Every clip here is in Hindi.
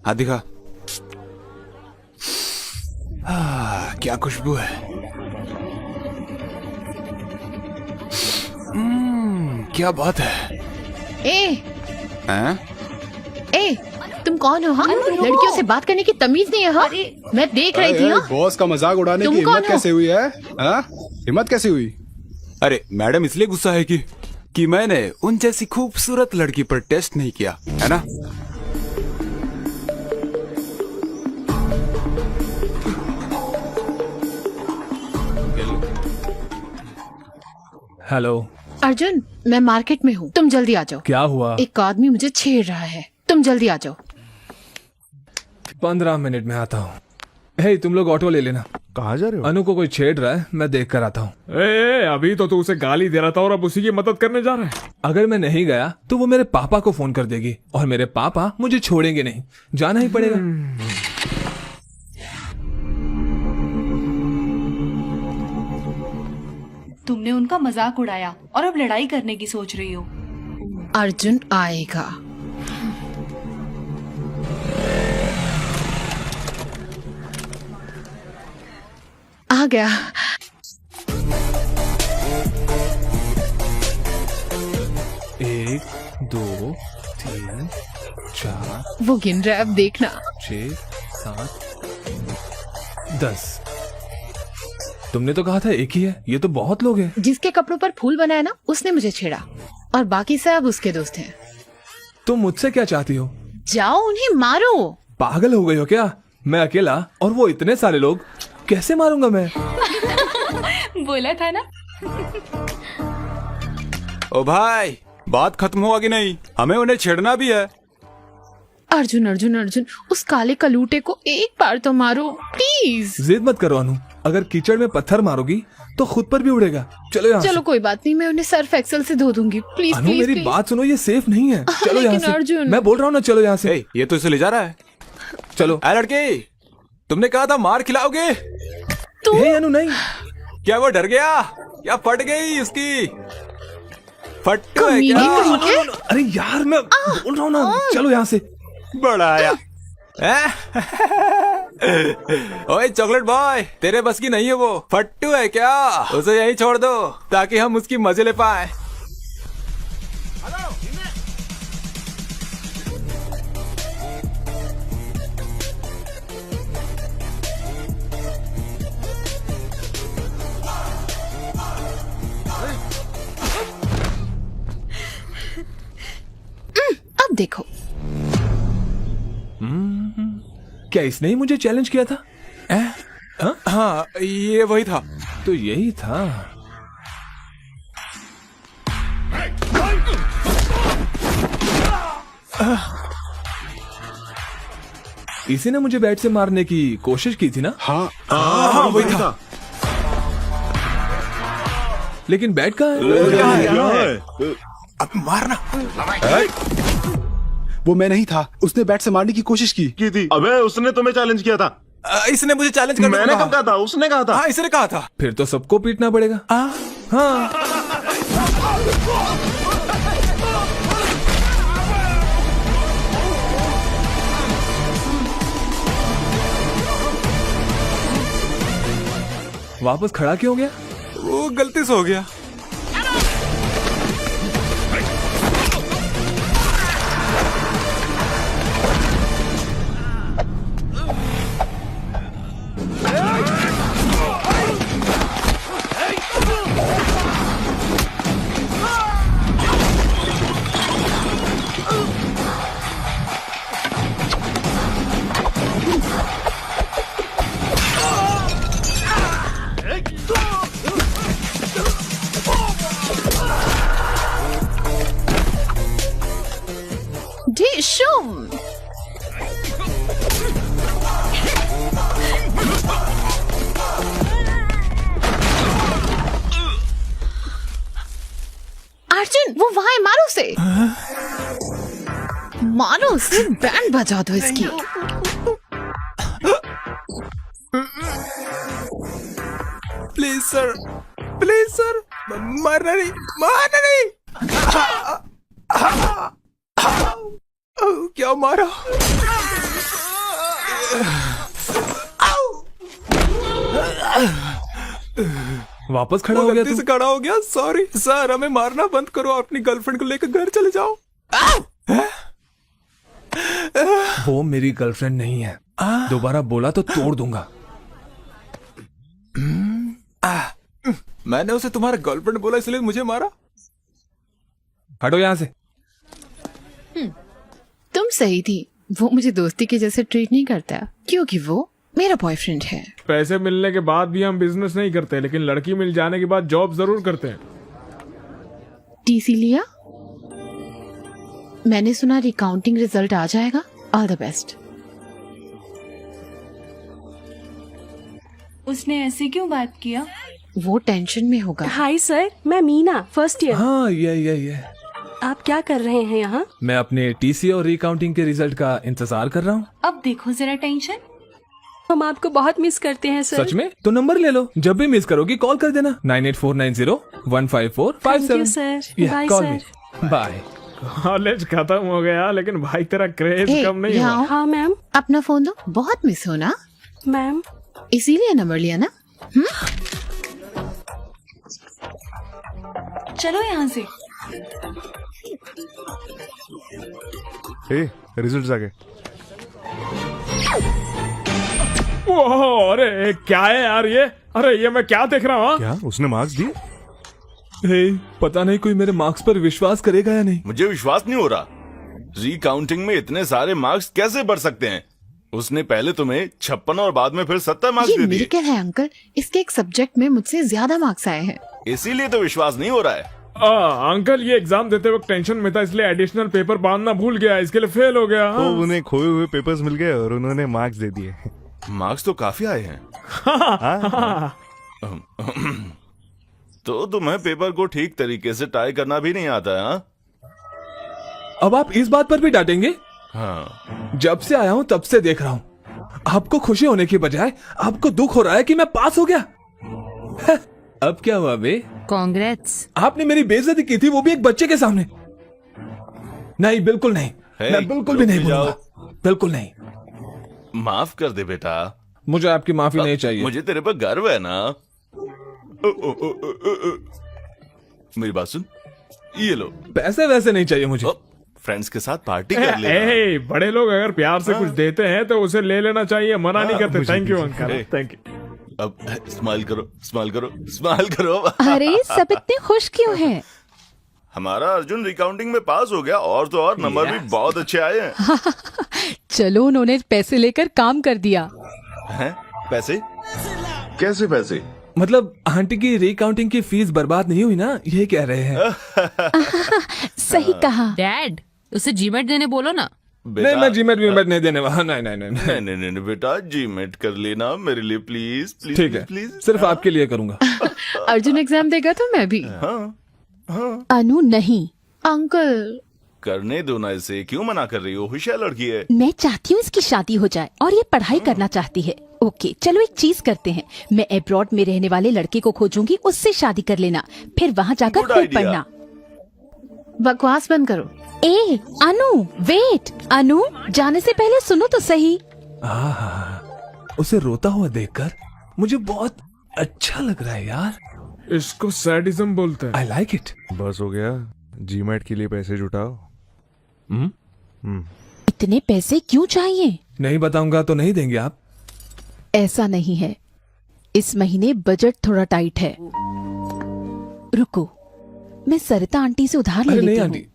हाथ दिखा। क्या खुशबू है। क्या बात है। ए, तुम कौन हो? हाँ, लड़कियों से बात करने की तमीज नहीं है। हाँ, मैं देख रही थी। बॉस का मजाक उड़ाने की हिम्मत कैसे हुई है? हिम्मत कैसे हुई? अरे मैडम इसलिए गुस्सा है कि मैंने उन जैसी खूबसूरत लड़की पर टेस्ट नहीं किया है ना। हेलो अर्जुन, मैं मार्केट में हूँ, तुम जल्दी आ जाओ। क्या हुआ? एक आदमी मुझे छेड़ रहा है, तुम जल्दी आ जाओ। 15 मिनट में आता हूँ। हे, तुम लोग ऑटो ले लेना। कहाँ जा रहे हो? अनु को कोई छेड़ रहा है, मैं देख कर आता हूँ। अभी तो तू उसे गाली दे रहा था और अब उसी की मदद करने जा रहा है। अगर मैं नहीं गया तो वो मेरे पापा को फोन कर देगी और मेरे पापा मुझे छोड़ेंगे नहीं, जाना ही पड़ेगा। तुमने उनका मजाक उड़ाया और अब लड़ाई करने की सोच रही हो। अर्जुन आएगा। आ गया। एक, 2, 3, 4, वो गिन रहा है, अब देखना। 6, 7, 10। तुमने तो कहा था एक ही है, ये तो बहुत लोग हैं। जिसके कपड़ों पर फूल बनाया ना, उसने मुझे छेड़ा और बाकी सब उसके दोस्त हैं। तुम मुझसे क्या चाहती हो? जाओ उन्हें मारो। पागल हो गई हो क्या? मैं अकेला और वो इतने सारे लोग, कैसे मारूंगा मैं? बोला था ना। ओ भाई, बात खत्म हुआ कि नहीं? हमें उन्हें छेड़ना भी है। अर्जुन अर्जुन अर्जुन, उस काले कलूटे को एक बार तो मारो प्लीज। जिद मत करो अनु, अगर कीचड़ में पत्थर मारोगी तो खुद पर भी उड़ेगा। चलो यहाँ चलो से। कोई बात नहीं, मैं उन्हें सर्फ एक्सेल से धो दूंगी। प्लीज अनु प्लीज मेरी प्लीज। बात सुनो, ये सेफ नहीं है। चलो यहाँ लेकिन से। अर्जुन। मैं बोल रहा हूँ ना, चलो यहाँ से। ए, ये तो इसे ले जा रहा है। चलो। ए लड़की, तुमने कहा था मार खिलाओगे। हे अनु नहीं। क्या वो डर गया? क्या फट गई उसकी? फट्टू है कमीने क्या? कहीं के। अरे यार, मैं बोल रहा हूँ ना, चलो यहाँ से। बड़ा आया। ओए चॉकलेट बॉय, तेरे बस की नहीं है वो। फट्टू है क्या? उसे यहीं छोड़ दो ताकि हम उसकी मजे ले पाए। अब देखो। क्या इसने ही मुझे चैलेंज किया था? हाँ, ये वही था। तो यही था। इसी ने मुझे बैट से मारने की कोशिश की थी ना? हाँ, वही था। लेकिन बैट कहाँ है? अब मारना। वो मैं नहीं था, उसने बैट से मारने की कोशिश की थी। अबे उसने तुम्हें चैलेंज किया था। इसने मुझे चैलेंज करने मैंने कब कहा था? उसने कहा था। हाँ, इसने कहा था। फिर तो सबको पीटना पड़ेगा। हाँ। वापस खड़ा क्यों हो गया? वो गलती से हो गया। ढिशुम। अर्जुन, वो वहां है, मारो उसे। मारो उसे, बैंड बजा दो इसकी। प्लीज सर, प्लीज सर, मारना नहीं, मारना नहीं। क्या मारा? वापस खड़ा हो गया गलती तू? से खड़ा हो गया, सॉरी सर। हमें मारना बंद करो, अपनी गर्लफ्रेंड को लेकर घर चले जाओ। वो मेरी गर्लफ्रेंड नहीं है, दोबारा बोला तो तोड़ दूंगा। मैंने उसे तुम्हारा गर्लफ्रेंड बोला इसलिए मुझे मारा। हटो यहाँ से। तुम सही थी, वो मुझे दोस्ती के जैसे ट्रीट नहीं करता क्योंकि वो मेरा बॉयफ्रेंड है। पैसे मिलने के बाद भी हम बिजनेस नहीं करते, लेकिन लड़की मिल जाने के बाद जॉब जरूर करते हैं। टीसी लिया? मैंने सुना रिकाउंटिंग रिजल्ट आ जाएगा। All the best. उसने ऐसे क्यों बात किया? वो टेंशन में होगा। हाय सर, मैं मीना, फर्स्ट ईयर। हाँ ये आप क्या कर रहे हैं यहाँ? मैं अपने टीसी और रिकाउंटिंग के रिजल्ट का इंतजार कर रहा हूँ। अब देखो जरा टेंशन। हम आपको बहुत मिस करते हैं सर। सच में? तो नंबर ले लो, जब भी मिस करोगी कॉल कर देना। 9849015457। Thank you, sir. Bye, sir. Bye. College खत्म हो गया, लेकिन भाई तेरा क्रेज ए, कम नहीं यहाँ हुआ। आओ। हाँ मैम। अपना फोन दो। बहुत मिस हो ना, मैम इसीलिए नंबर लिया ना। चलो यहाँ से। रिजल्ट आ गए। ओह, अरे क्या है यार ये? अरे ये मैं क्या देख रहा हूँ? क्या उसने मार्क्स दिए? पता नहीं कोई मेरे मार्क्स पर विश्वास करेगा या नहीं। मुझे विश्वास नहीं हो रहा। रिकाउंटिंग में इतने सारे मार्क्स कैसे बढ़ सकते हैं? उसने पहले तुम्हें 56 और बाद में फिर 70 मार्क्स ये दे दिए। मिरेकल है अंकल। इसके एक सब्जेक्ट में मुझसे ज्यादा मार्क्स आए हैं। इसीलिए तो विश्वास नहीं हो रहा है। अंकल ये एग्जाम देते वक्त टेंशन में था, इसलिए एडिशनल पेपर बांधना भूल गया, इसके लिए फेल हो गया। तो उन्हें खोए हुए पेपर्स मिल गए और उन्होंने मार्क्स दे दिए। मार्क्स तो काफी आए हैं। तो तुम्हें पेपर को ठीक तरीके से टाई करना भी नहीं आता है? हाँ? अब आप इस बात पर भी डांटेंगे? हाँ। जब से आया हूँ तब से देख रहा हूँ, आपको खुशी होने की बजाय आपको दुख हो रहा है कि मैं पास हो गया। अब क्या हुआ बे? कांग्रेट्स। आपने मेरी बेइज्जती की थी, वो भी एक बच्चे के सामने। नहीं, बिल्कुल नहीं। मैं बिल्कुल भी नहीं बोलूंगा, बिल्कुल नहीं। माफ कर दे बेटा। मुझे आपकी माफी नहीं चाहिए। मुझे तेरे पर गर्व है ना। मेरी बात सुन, ये लो। पैसे वैसे नहीं चाहिए मुझे। फ्रेंड्स के साथ पार्टी कर ले। बड़े लोग अगर प्यार से कुछ देते हैं तो उसे ले लेना चाहिए, मना नहीं करते। Thank you uncle, thank you. अब स्माइल करो, स्माइल करो, स्माइल करो। अरे सब इतने खुश क्यों हैं? हमारा अर्जुन रिकाउंटिंग में पास हो गया, और तो और नंबर भी बहुत अच्छे आए हैं। चलो उन्होंने पैसे लेकर काम कर दिया। हैं? पैसे? कैसे पैसे? मतलब आंटी की रिकाउंटिंग की फीस बर्बाद नहीं हुई ना, ये कह रहे हैं। सही कहा। डैड उसे जीमेट देने बोलो ना। नहीं, मैं जीमेट वीमेट नहीं देने वाला। नहीं नहीं नहीं नहीं नहीं नहीं बेटा, जीमेट कर लेना मेरे लिए प्लीज प्लीज। ठीक है, प्लीज सिर्फ आपके लिए करूंगा। अर्जुन एग्जाम देगा तो मैं भी। अनु नहीं। अंकल करने दो ना इसे, क्यों मना कर रही हो? होशियार लड़की है। मैं चाहती हूँ इसकी शादी हो जाए और ये पढ़ाई करना चाहती है। ओके चलो एक चीज करते हैं, मैं अब्रॉड में रहने वाले लड़के को खोजूंगी, उससे शादी कर लेना, फिर वहाँ जाकर Good खूब idea. पढ़ना। बकवास बंद करो। ए अनु वेट, अनु जाने से पहले सुनो तो सही। उसे रोता हुआ देखकर मुझे बहुत अच्छा लग रहा है यार। इसको सैडिज्म बोलते हैं। I like it. बस हो गया, जीमेट के लिए पैसे जुटाओ। इतने पैसे क्यों चाहिए? नहीं बताऊंगा तो नहीं देंगे आप? ऐसा नहीं है, इस महीने बजट थोड़ा टाइट है। रुको, मैं सरिता आंटी से उधार ले अरे नहीं लेती आंटी, हूँ।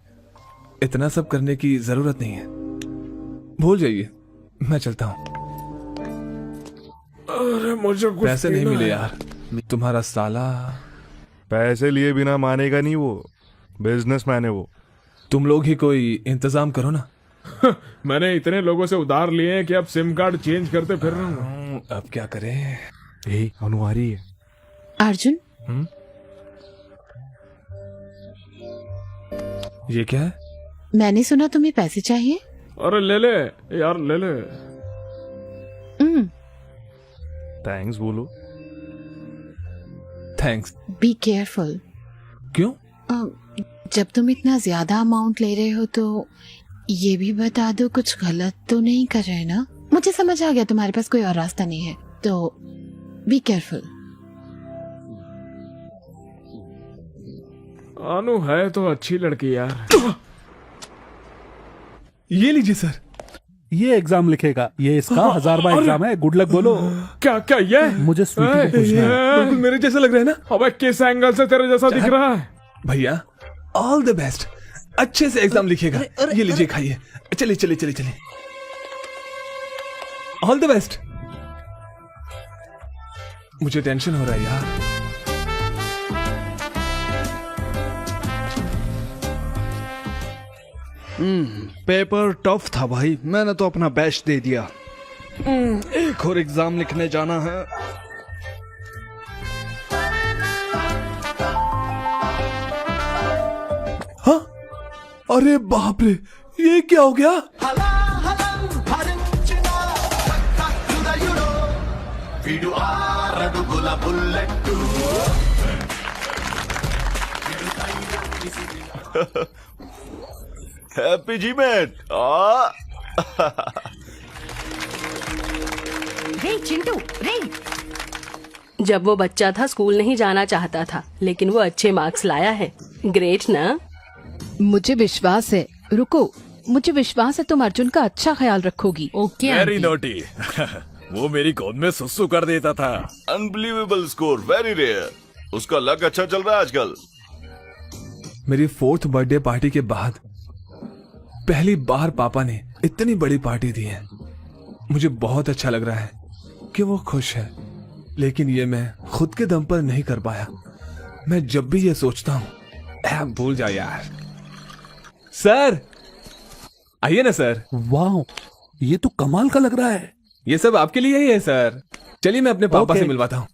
इतना सब करने की जरूरत नहीं है, भूल जाइए, मैं चलता हूँ। अरे मुझे कुछ पैसे नहीं पीना मिले है। यार, तुम्हारा साला। पैसे लिए बिना मानेगा नहीं, वो बिजनेसमैन है वो। तुम लोग ही कोई इंतजाम करो ना। मैंने इतने लोगों से उधार लिए हैं कि अब सिम कार्ड चेंज करते फिर रहा हूँ। अब क्या करें? अनुहारी है। अर्जुन ये क्या है? मैंने सुना तुम्हें पैसे चाहिए। अरे ले ले यार, ले ले। थैंक्स बोलो। थैंक्स। Be careful. क्यों? जब तुम इतना ज्यादा अमाउंट ले रहे हो तो ये भी बता दो कुछ गलत तो नहीं कर रहे ना? मुझे समझ आ गया तुम्हारे पास कोई और रास्ता नहीं है, तो बी केयरफुल। अनु है तो अच्छी लड़की यार। ये लीजिए सर। ये एग्जाम लिखेगा, ये इसका 1000वां एग्जाम है। गुड लक बोलो। क्या क्या ये? मुझे स्वीटी को पूछना है। बिल्कुल मेरे जैसा लग रहा है ना? अबे किस एंगल से तेरे जैसा दिख रहा है? भैया ऑल द बेस्ट, अच्छे से एग्जाम लिखेगा। ये लीजिए खाइए। चलिए चलिए चलिए चलिए, ऑल द बेस्ट। मुझे टेंशन हो रहा है यार। पेपर टफ था भाई, मैंने तो अपना बेस्ट दे दिया। एक और एग्जाम लिखने जाना है। हाँ, अरे बाप रे, ये क्या हो गया? Happy GMAT. रे चिंटू रे। जब वो बच्चा था स्कूल नहीं जाना चाहता था, लेकिन वो अच्छे मार्क्स लाया है। ग्रेट ना? मुझे विश्वास है, रुको, मुझे विश्वास है तुम अर्जुन का अच्छा ख्याल रखोगी। Okay very aunty. नोटी। वो मेरी गोद में सुसु कर देता था। Unbelievable score, very rare. उसका लक अच्छा चल रहा है आजकल। मेरी 4th बर्थडे पार्टी के बाद पहली बार पापा ने इतनी बड़ी पार्टी दी है। मुझे बहुत अच्छा लग रहा है कि वो खुश है, लेकिन ये मैं खुद के दम पर नहीं कर पाया। मैं जब भी ये सोचता हूँ, भूल जा यार। सर आइए ना सर। वाह, ये तो कमाल का लग रहा है। ये सब आपके लिए ही है सर। चलिए मैं अपने पापा से मिलवाता हूँ।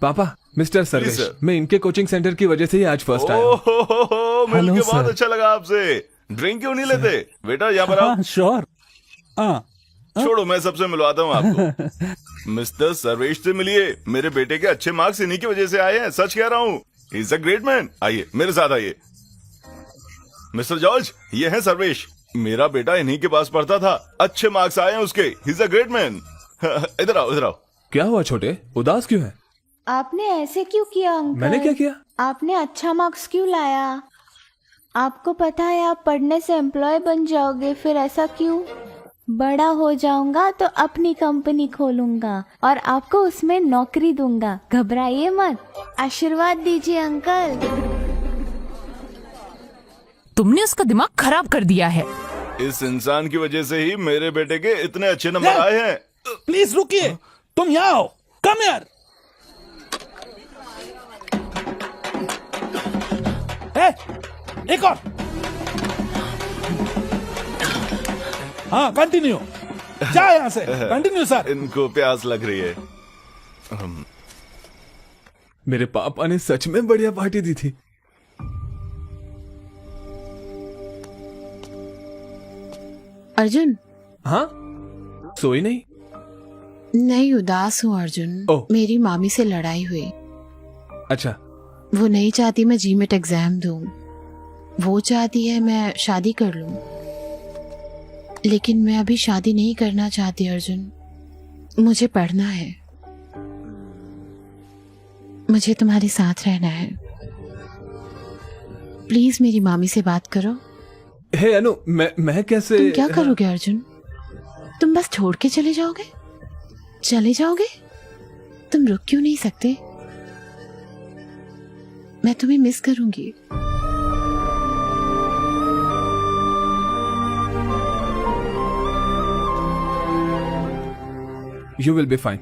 पापा, मिस्टर सर्वेश, सर। मैं इनके कोचिंग सेंटर की वजह से ही आज फर्स्ट आया हूँ। मिल के सर। बहुत अच्छा लगा आपसे। ड्रिंक क्यों नहीं लेते बेटा? यहाँ पर आओ। हाँ श्योर। छोड़ो, मैं सबसे मिलवाता हूँ आपको। मिस्टर सर्वेश से मिलिए। मेरे बेटे के अच्छे मार्क्स इन्हीं की वजह से आए हैं, सच कह रहा हूँ। He is a great man. आइए मेरे साथ आइए। मिस्टर जॉर्ज, ये है सर्वेश। मेरा बेटा इन्हीं के पास पढ़ता था, अच्छे मार्क्स आए हैं उसके। He is a great man. इधर आओ, इधर आओ। क्या हुआ छोटे, उदास क्यों है? आपने ऐसे क्यों किया अंकल? मैंने क्या किया? आपने अच्छा मार्क्स क्यों लाया? आपको पता है आप पढ़ने से एम्प्लॉय बन जाओगे, फिर ऐसा क्यों? बड़ा हो जाऊंगा तो अपनी कंपनी खोलूंगा और आपको उसमें नौकरी दूंगा। घबराइए मत, आशीर्वाद दीजिए अंकल। तुमने उसका दिमाग खराब कर दिया है। इस इंसान की वजह से ही मेरे बेटे के इतने अच्छे नंबर आए हैं। प्लीज रुकिए, तुम यहाँ आओ। कम यार। एक और। हाँ कंटिन्यू। जा यहाँ से, कंटिन्यू सर। इनको प्यास लग रही है। मेरे पापा ने सच में बढ़िया पार्टी दी थी। अर्जुन। हाँ, सोई नहीं? नहीं, उदास हूँ अर्जुन। ओह। मेरी मामी से लड़ाई हुई। अच्छा। वो नहीं चाहती मैं जीमेट एग्जाम दूं। वो चाहती है मैं शादी कर लूं, लेकिन मैं अभी शादी नहीं करना चाहती अर्जुन। मुझे पढ़ना है, मुझे तुम्हारे साथ रहना है। प्लीज मेरी मामी से बात करो। हे अनु, मैं कैसे? तुम क्या करोगे अर्जुन? तुम बस छोड़ के चले जाओगे? चले जाओगे? तुम रुक क्यों नहीं सकते? मैं तुम्हें मिस करूंगी। You will be fine.